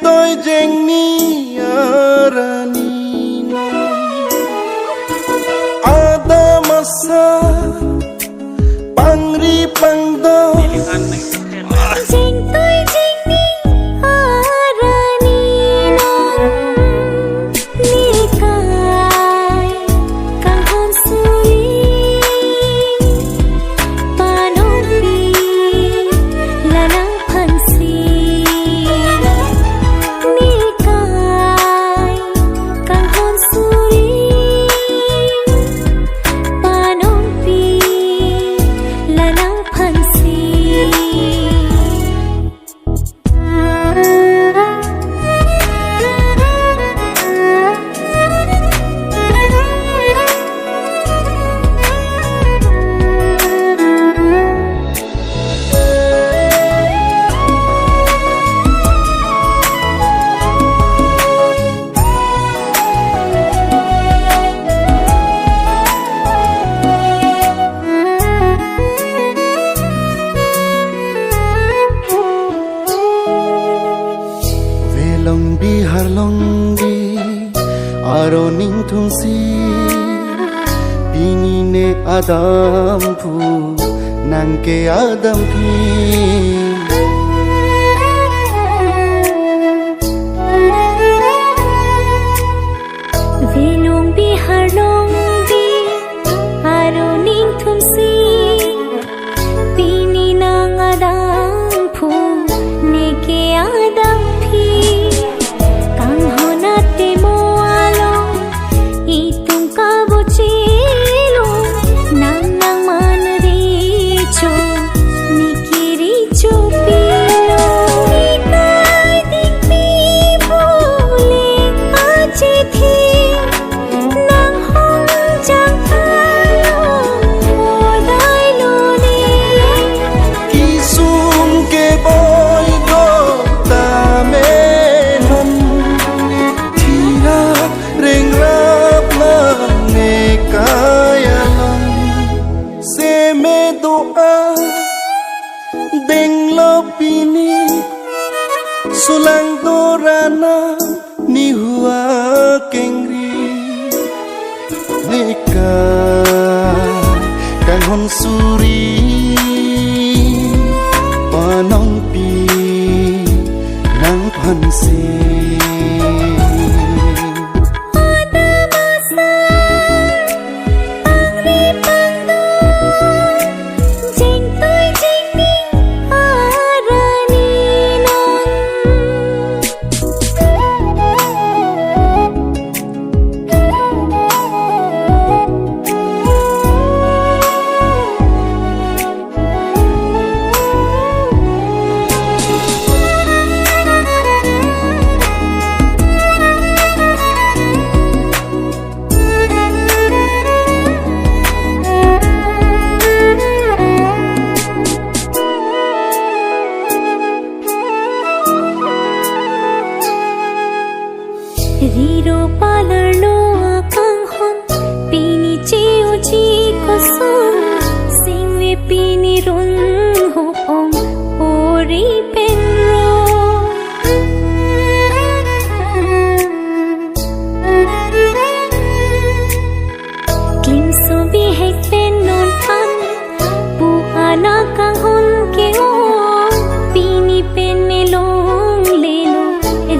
tôi jeng ni arani ada masa pangri pangdo jeng tôi jeng ni arani nikai kang hon suri panopi lanang phansi nikai kang hon suri panopi lanang phansi long bi har long bi aro ning thung si bini ne adam phu nang ke adam phi velong bi har long bi aro ning thum si pini nang adam phu ne ke adam phi kang honate mo along itung ka bochilo nang nang man ri cho nikiri cho pilo nikai ding pi bole ache thi nang hong chang alo odai lo ni ki sum ke boy go ta me non thira reng rap na ne kaya long se me doa deng lo pini sulang dorana ni hua kengri neka kang hon suri panong pi nang phansi ada masa pangri pangdo jeng tôi jeng ni arani non Riro palar lo akang hon pini cheo chi ko son singwe pini run ho ong ori penro klim so bi hek pen non pan pu ana kang hon ke o pini pen ne long le lo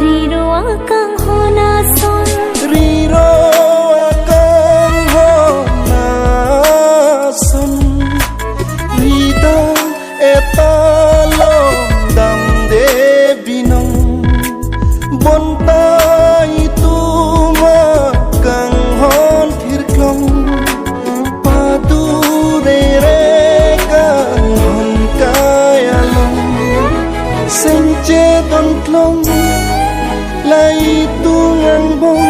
riro akang hona son riro akang hona son rida etalong dam de binong bonta itu makang hon thirklong padu re kang hon kaya long senche don klong lai tungang bong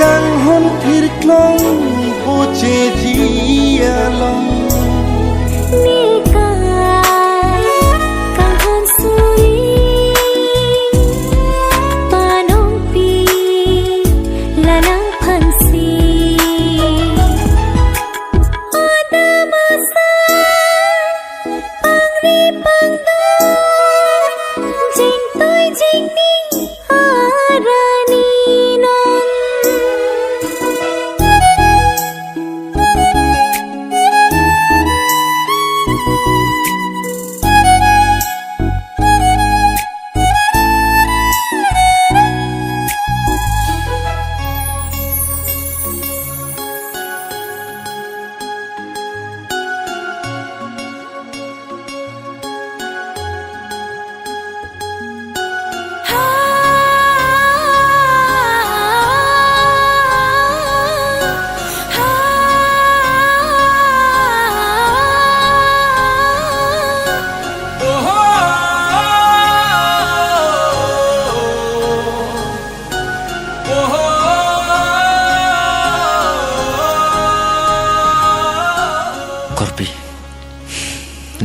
kang hon thir klong poche jia long nikai kang hon suri panong pi lanang phansi ada masa pangri pangdo jeng tôi jeng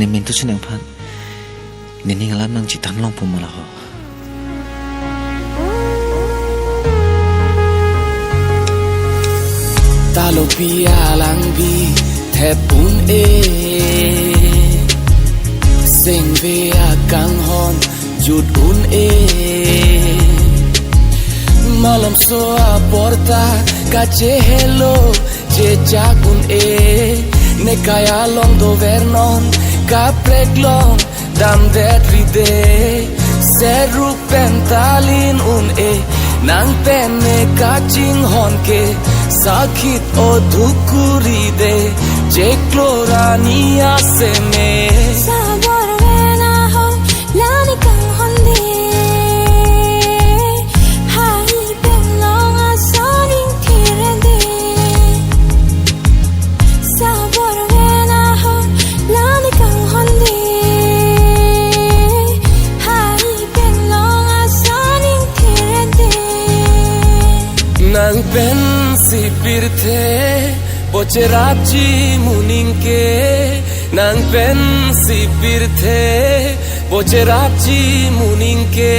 ni mentu sinang pan nini ngalam nang citan long pun malah ho talo pia lang bi thepun e sing ve akang hon jut un e malam so aporta kache hello je jakun e ne kaya long do vernon ka preglong dam det ride seru pentalin un e nang penne kaching hon ke sakit o dhukuri de je klorania se me sabor vena ho lani kang hon de hai ben long a soning thire de sabor vena ho lani kang hon de hai ben long a soning thire de nang pen si pirthe bocherapji muninke nang pen si pirthe bocherapji muninke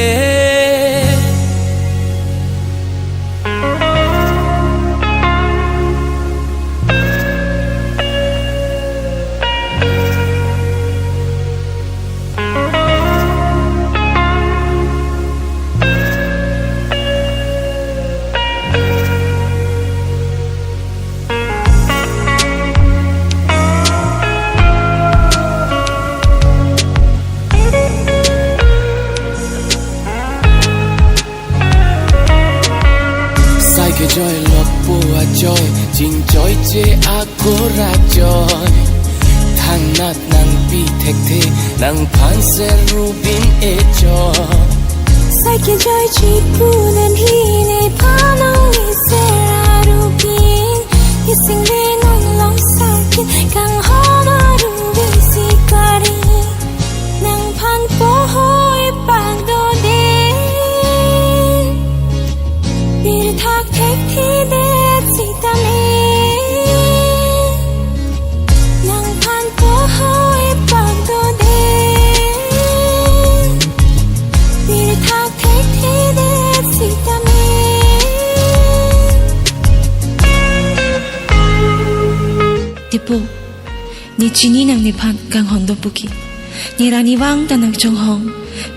joy lokpo a joy jing joy che akora joy thang nat nang pi thek the nang phan se rubin e joy sai ke joy chi pu nan hi ne phano ni se ra rubin ni sing le non long sa kin kang ho ma ru vi si kari nang phan po hoi pang do de bir thak thek thi de si ta me nang phan po hoi pang do de bir thak thek thi de si ta me Tipo ni chini nang ni phan kang hondo puki ni rani wang ta nang chong hong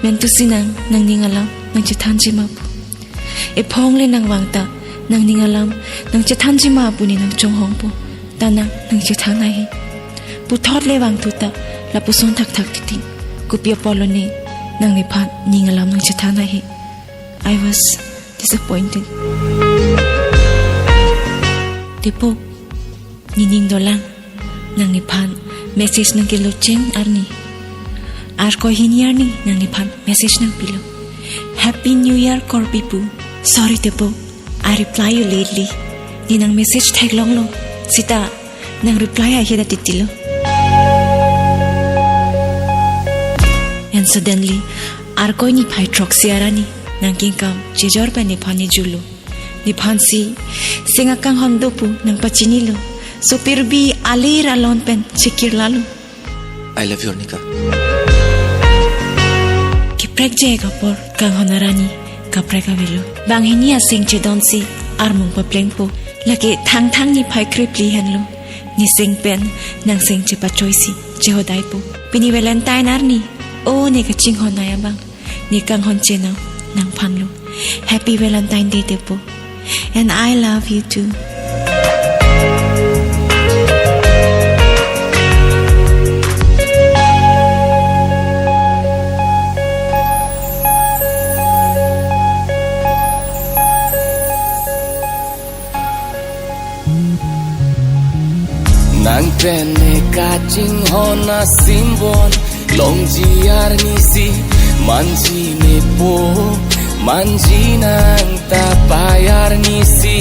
men tu sinang nang ni ngalam nang che than chi ma e phong le nang wang ta nang ni ngalam nang che than chi ma pu ni nang chong hong pu ta nang che than ai pu thot le wang tu ta la pu son thak thak ti ti ku pia polo ni nang ni phan ni ngalam nang che than ai I was disappointed Tipo ni ning do lang nang ni phan message nang ke lo cheng arni ar ko hiniar ni nang ni phan message nang pilo Happy New Year kor pipu sorry Tipo I reply you lately ni nang message tag long lo sita nang reply a hida titilo and suddenly ar ko ni phai troxy arani nang king kam chejor pa ni phani julu ni phansi singa kang hondo pu nang pachini lo so pirbi alir alon pen chikir lalu I love you Nika kiprek je kapor kang honarani kapreka velo bang hini asing che don si armung pa pleng po lake thang thang ni phai kripli hanlo ni sing pen nang sing che pa choisi che hodai po pini valentine arni o ne ka ching honaya bang ni kang hon che na nang phanlo happy valentine day Tipo and I love you too nang penne kaching hona simbon long jiar nisi manji ne po manji nang ta payar nisi